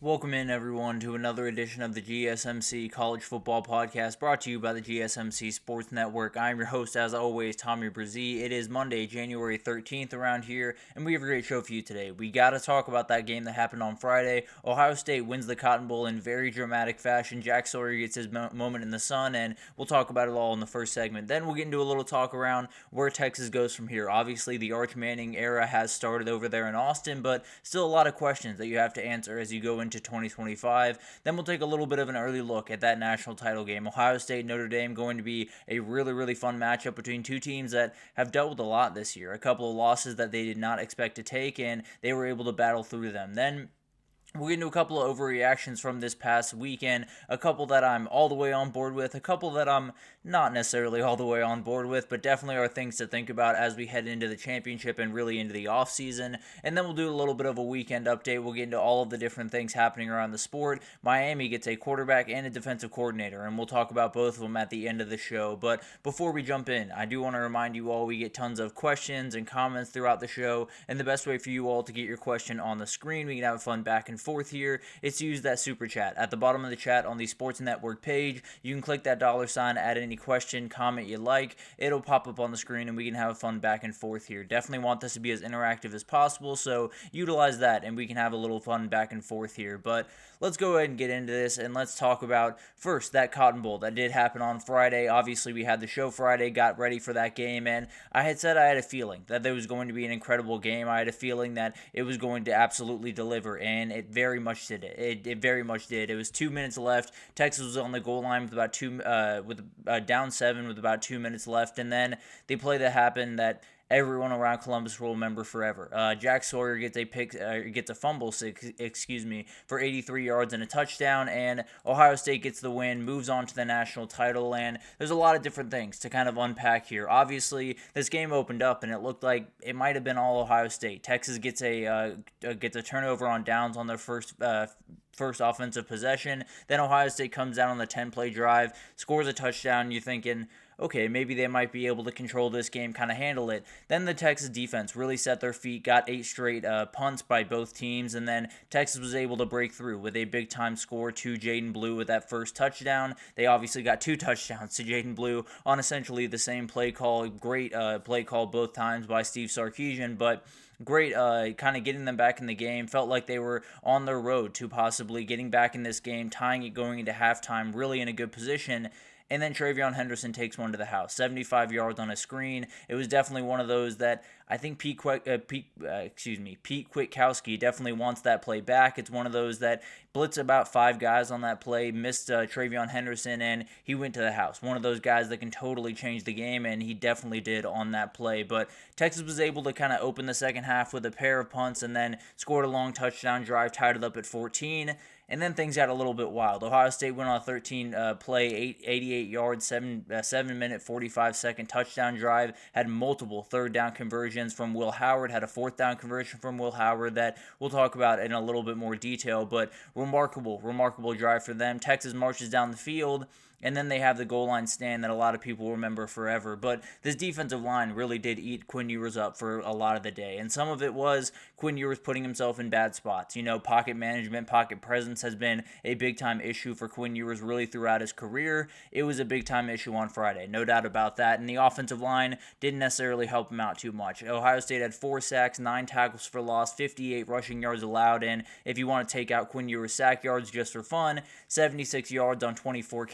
Welcome in, everyone, to another edition of the GSMC College Football Podcast, brought to you by the GSMC Sports Network. I'm your host, as always, Tommy Brzee. It is Monday, January 13th around here, and we have a great show for you today. We got to talk about that game that happened on Friday. Ohio State wins the Cotton Bowl in very dramatic fashion. Jack Sawyer gets his moment in the sun, and we'll talk about it all in the first segment. Then we'll get into a little talk around where Texas goes from here. Obviously, the Arch Manning era has started over there in Austin, but still a lot of questions that you have to answer as you go into 2025. Then we'll take a little bit of an early look at that national title game. Ohio State, Notre Dame, going to be a really fun matchup between two teams that have dealt with a lot this year. A couple of losses that they did not expect to take, and they were able to battle through them. Then we'll get into a couple of overreactions from this past weekend, a couple that I'm all the way on board with, a couple that I'm not necessarily all the way on board with, but definitely are things to think about as we head into the championship and really into the offseason. And then we'll do a little bit of a weekend update. We'll get into all of the different things happening around the sport. Miami gets a quarterback and a defensive coordinator, and we'll talk about both of them at the end of the show. But before we jump in, I do want to remind you all we get tons of questions and comments throughout the show, and the best way for you all to get your question on the screen, we can have fun back and forth here, is to use that super chat. At the bottom of the chat on the Sports Network page, you can click that $sign, add any question, comment you like. It'll pop up on the screen and we can have fun back and forth here. Definitely want this to be as interactive as possible, so utilize that and we can have a little fun back and forth here. But let's go ahead and get into this, and let's talk about first that Cotton Bowl that did happen on Friday. Obviously, we had the show Friday, got ready for that game, and I had said I had a feeling that there was going to be an incredible game. I had a feeling that it was going to absolutely deliver, and it very much did it. It very much did. It was 2 minutes left. Texas was on the goal line with about down 7 with about 2 minutes left, and then the play that happened that everyone around Columbus will remember forever. Jack Sawyer gets a fumble, for 83 yards and a touchdown, and Ohio State gets the win, moves on to the national title, and there's a lot of different things to kind of unpack here. Obviously, this game opened up, and it looked like it might have been all Ohio State. Texas gets a turnover on downs on their first offensive possession. Then Ohio State comes down on the 10-play drive, scores a touchdown. You're thinking, okay, maybe they might be able to control this game, kind of handle it. Then the Texas defense really set their feet, got 8 straight punts by both teams, and then Texas was able to break through with a big-time score to Jaden Blue with that first touchdown. They obviously got 2 touchdowns to Jaden Blue on essentially the same play call. Great play call both times by Steve Sarkisian, but great kind of getting them back in the game. Felt like they were on their road to possibly getting back in this game, tying it going into halftime, really in a good position. And then TreVeyon Henderson takes one to the house, 75 yards on a screen. It was definitely one of those that I think Pete Kwiatkowski definitely wants that play back. It's one of those that blitzed about 5 guys on that play, missed TreVeyon Henderson, and he went to the house. One of those guys that can totally change the game, and he definitely did on that play. But Texas was able to kind of open the second half with a pair of punts and then scored a long touchdown drive, tied it up at 14. And then things got a little bit wild. Ohio State went on a 13-play, 88-yard, 7-minute, 45-second touchdown drive, had multiple third-down conversions from Will Howard, had a fourth-down conversion from Will Howard that we'll talk about in a little bit more detail, but remarkable drive for them. Texas marches down the field, and then they have the goal line stand that a lot of people remember forever. But this defensive line really did eat Quinn Ewers up for a lot of the day. And some of it was Quinn Ewers putting himself in bad spots. You know, pocket management, pocket presence has been a big-time issue for Quinn Ewers really throughout his career. It was a big-time issue on Friday, no doubt about that. And the offensive line didn't necessarily help him out too much. Ohio State had 4 sacks, 9 tackles for loss, 58 rushing yards allowed. And if you want to take out Quinn Ewers' sack yards just for fun, 76 yards on 24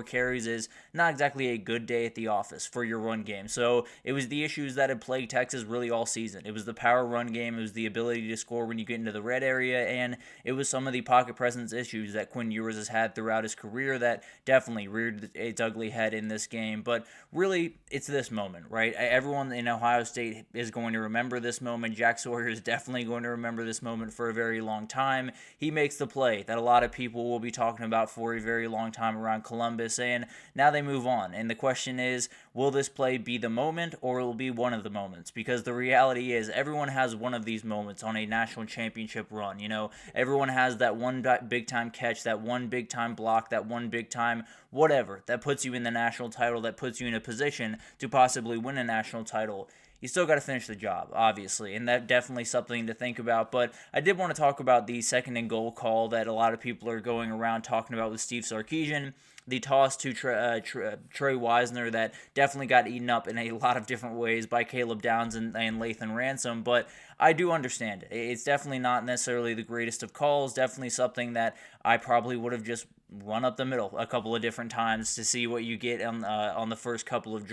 carries is not exactly a good day at the office for your run game. So it was the issues that had plagued Texas really all season. It was the power run game. It was the ability to score when you get into the red area. And it was some of the pocket presence issues that Quinn Ewers has had throughout his career that definitely reared its ugly head in this game. But really, it's this moment, right? Everyone in Ohio State is going to remember this moment. Jack Sawyer is definitely going to remember this moment for a very long time. He makes the play that a lot of people will be talking about for a very long time around Columbus, and now they move on. And the question is, will this play be the moment, or will it be one of the moments? Because the reality is, everyone has one of these moments on a national championship run. You know, everyone has that one big-time catch, that one big-time block, that one big-time whatever that puts you in the national title, that puts you in a position to possibly win a national title. you still got to finish the job, obviously, and that definitely something to think about. But I did want to talk about the second and goal call that a lot of people are going around talking about with Steve Sarkisian. The toss to Trey Wisner that definitely got eaten up in a lot of different ways by Caleb Downs and Lathan Ransom, but I do understand it. It's definitely not necessarily the greatest of calls, definitely something that I probably would have just run up the middle a couple of different times to see what you get on the first couple of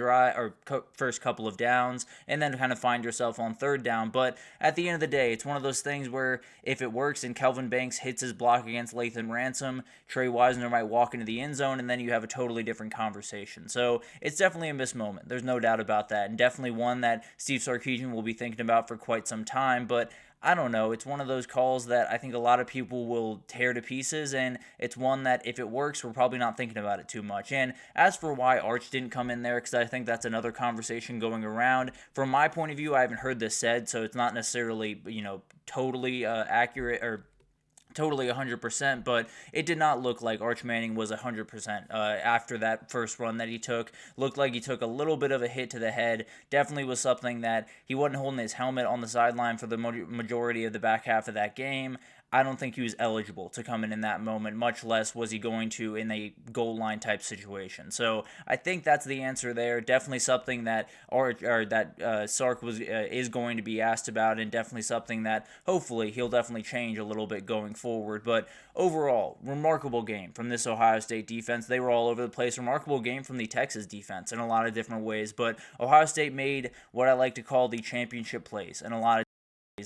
first couple of downs, and then kind of find yourself on third down. But at the end of the day, it's one of those things where if it works and Kelvin Banks hits his block against Lathan Ransom, Trey Wisner might walk into the end zone, and then you have a totally different conversation. So it's definitely a missed moment. There's no doubt about that, and definitely one that Steve Sarkisian will be thinking about for quite some time. But I don't know. It's one of those calls that I think a lot of people will tear to pieces, and it's one that if it works, we're probably not thinking about it too much. And as for why Arch didn't come in there, because I think that's another conversation going around. From my point of view, I haven't heard this said, so it's not necessarily, totally accurate or totally 100%, but it did not look like Arch Manning was 100% after that first run that he took. Looked like he took a little bit of a hit to the head. Definitely was something that he wasn't holding his helmet on the sideline for the majority of the back half of that game. I don't think he was eligible to come in that moment, much less was he going to in a goal line type situation. So I think that's the answer there. Definitely something that Sark is going to be asked about, and definitely something that hopefully he'll definitely change a little bit going forward. But overall, remarkable game from this Ohio State defense. They were all over the place. Remarkable game from the Texas defense in a lot of different ways. But Ohio State made what I like to call the championship plays in a lot of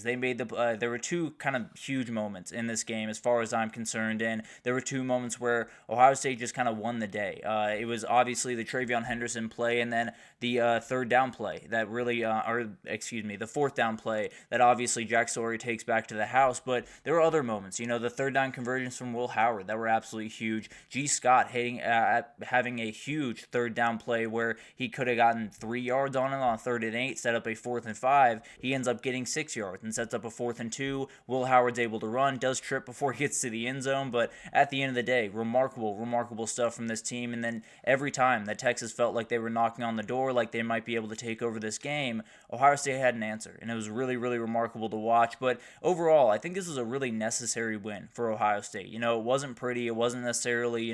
they made there were two kind of huge moments in this game as far as I'm concerned, and there were two moments where Ohio State just kind of won the day. It was obviously the TreVeyon Henderson play, and then the third down play that really, the fourth down play that obviously Jack Sawyer takes back to the house. But there were other moments, the third down conversions from Will Howard that were absolutely huge. G. Scott having a huge third down play where he could have gotten 3 yards on it on 3rd and 8, set up a 4th and 5. He ends up getting 6 yards and sets up a 4th and 2. Will Howard's able to run, does trip before he gets to the end zone, but at the end of the day, remarkable stuff from this team. And then every time that Texas felt like they were knocking on the door, like they might be able to take over this game, Ohio State had an answer, and it was really, really remarkable to watch. But overall, I think this was a really necessary win for Ohio State. It wasn't pretty. It wasn't necessarily,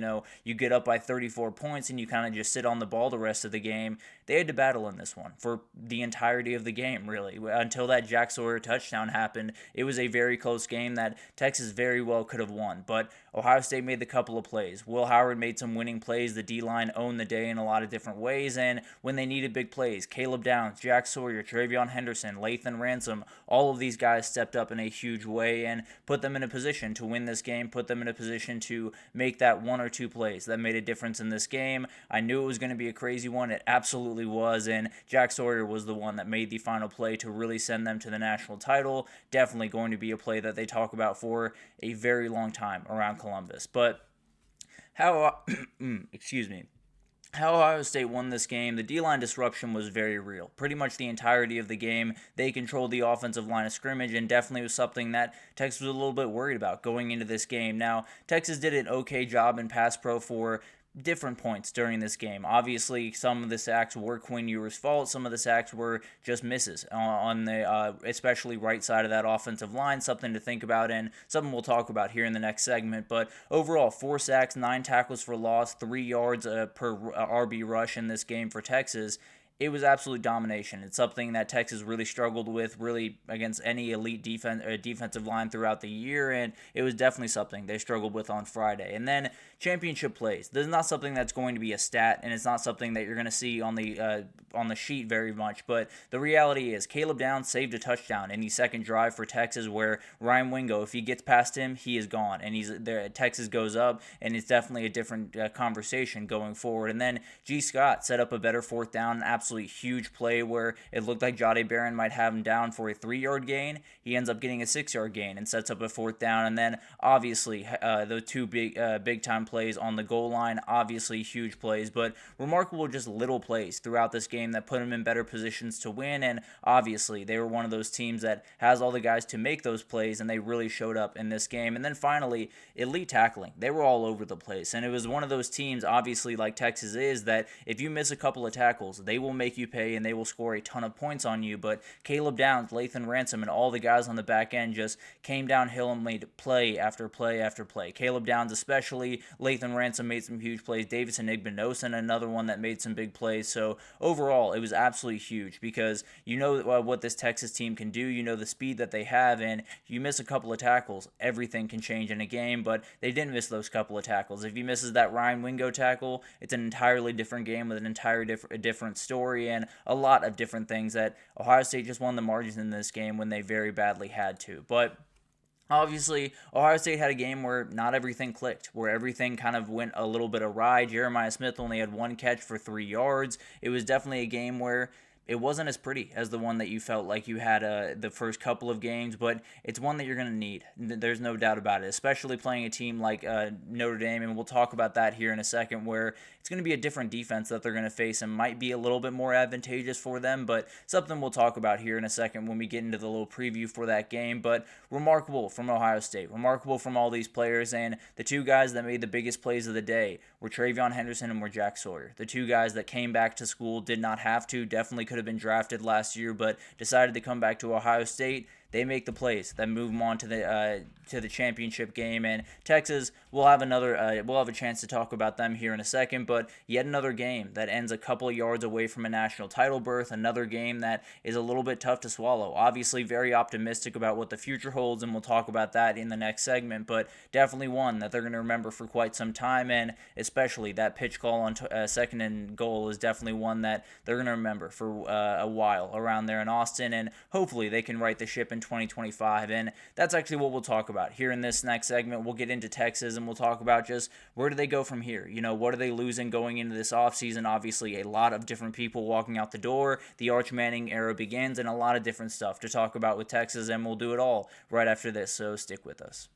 you get up by 34 points and you kind of just sit on the ball the rest of the game. They had to battle in this one for the entirety of the game, really, until that Jack Sawyer touchdown happened. It was a very close game that Texas very well could have won, but Ohio State made the couple of plays. Will Howard made some winning plays. The D-line owned the day in a lot of different ways, and when they needed big plays, Caleb Downs, Jack Sawyer, TreVeyon Henderson, Lathan Ransom, all of these guys stepped up in a huge way and put them in a position to win this game, put them in a position to make that 1 or 2 plays that made a difference in this game. I knew it was going to be a crazy one. It absolutely was, and Jack Sawyer was the one that made the final play to really send them to the national title. Definitely going to be a play that they talk about for a very long time around Columbus. But how Ohio State won this game, the D-line disruption was very real. Pretty much the entirety of the game, they controlled the offensive line of scrimmage, and definitely was something that Texas was a little bit worried about going into this game. Now, Texas did an okay job in pass pro for different points during this game. Obviously, some of the sacks were Quinn Ewers' fault. Some of the sacks were just misses on the especially right side of that offensive line. Something to think about, and something we'll talk about here in the next segment. But overall, 4 sacks, 9 tackles for loss, 3 yards per RB rush in this game for Texas. It was absolute domination. It's something that Texas really struggled with, really against any elite defensive line throughout the year, and it was definitely something they struggled with on Friday. And then championship plays. This is not something that's going to be a stat, and it's not something that you're going to see on the sheet very much. But the reality is, Caleb Downs saved a touchdown in the second drive for Texas, where Ryan Wingo, if he gets past him, he is gone, and he's there. Texas goes up, and it's definitely a different conversation going forward. And then G. Scott set up a better 4th down, an absolutely huge play ware it looked like Jahdae Barron might have him down for a 3-yard gain. He ends up getting a 6-yard gain and sets up a 4th down. And then obviously those 2 big time plays on the goal line, obviously huge plays, but remarkable just little plays throughout this game that put them in better positions to win. And obviously they were one of those teams that has all the guys to make those plays, and they really showed up in this game. And then finally, elite tackling. They were all over the place, and it was one of those teams, obviously like Texas is, that if you miss a couple of tackles, they will make you pay and they will score a ton of points on you. But Caleb Downs, Lathan Ransom, and all the guys on the back end just came downhill and made play after play after play. Caleb Downs especially, Lathan Ransom made some huge plays. Davison Igbinosin, another one that made some big plays. So overall, it was absolutely huge because you know what this Texas team can do. You know the speed that they have, and you miss a couple of tackles, everything can change in a game, but they didn't miss those couple of tackles. If he misses that Ryan Wingo tackle, it's an entirely different game with an entire different story and a lot of different things that Ohio State just won the margins in this game when they very badly had to. But obviously, Ohio State had a game where not everything clicked, where everything kind of went a little bit awry. Jeremiah Smith only had 1 catch for 3 yards. It was definitely a game where it wasn't as pretty as the one that you felt like you had the first couple of games, but it's one that you're going to need. There's no doubt about it, especially playing a team like Notre Dame, and we'll talk about that here in a second, where it's going to be a different defense that they're going to face and might be a little bit more advantageous for them, but something we'll talk about here in a second when we get into the little preview for that game. But remarkable from Ohio State, remarkable from all these players, and the 2 guys that made the biggest plays of the day were Travion Henderson and were Jack Sawyer. The 2 guys that came back to school, did not have to, definitely could have been drafted last year, but decided to come back to Ohio State. They make the plays that move them on to the championship game, and Texas we'll have a chance to talk about them here in a second. But yet another game that ends a couple of yards away from a national title berth, another game that is a little bit tough to swallow. Obviously, very optimistic about what the future holds, and we'll talk about that in the next segment. But definitely one that they're going to remember for quite some time, and especially that pitch call on second and goal is definitely one that they're going to remember for a while around there in Austin, and hopefully they can right the ship in 2025, and that's actually what we'll talk about here in this next segment. We'll get into Texas, and we'll talk about just where do they go from here. You know, what are they losing going into this offseason? Obviously, a lot of different people walking out the door. The Arch Manning era begins, and a lot of different stuff to talk about with Texas, and we'll do it all right after this, so stick with us.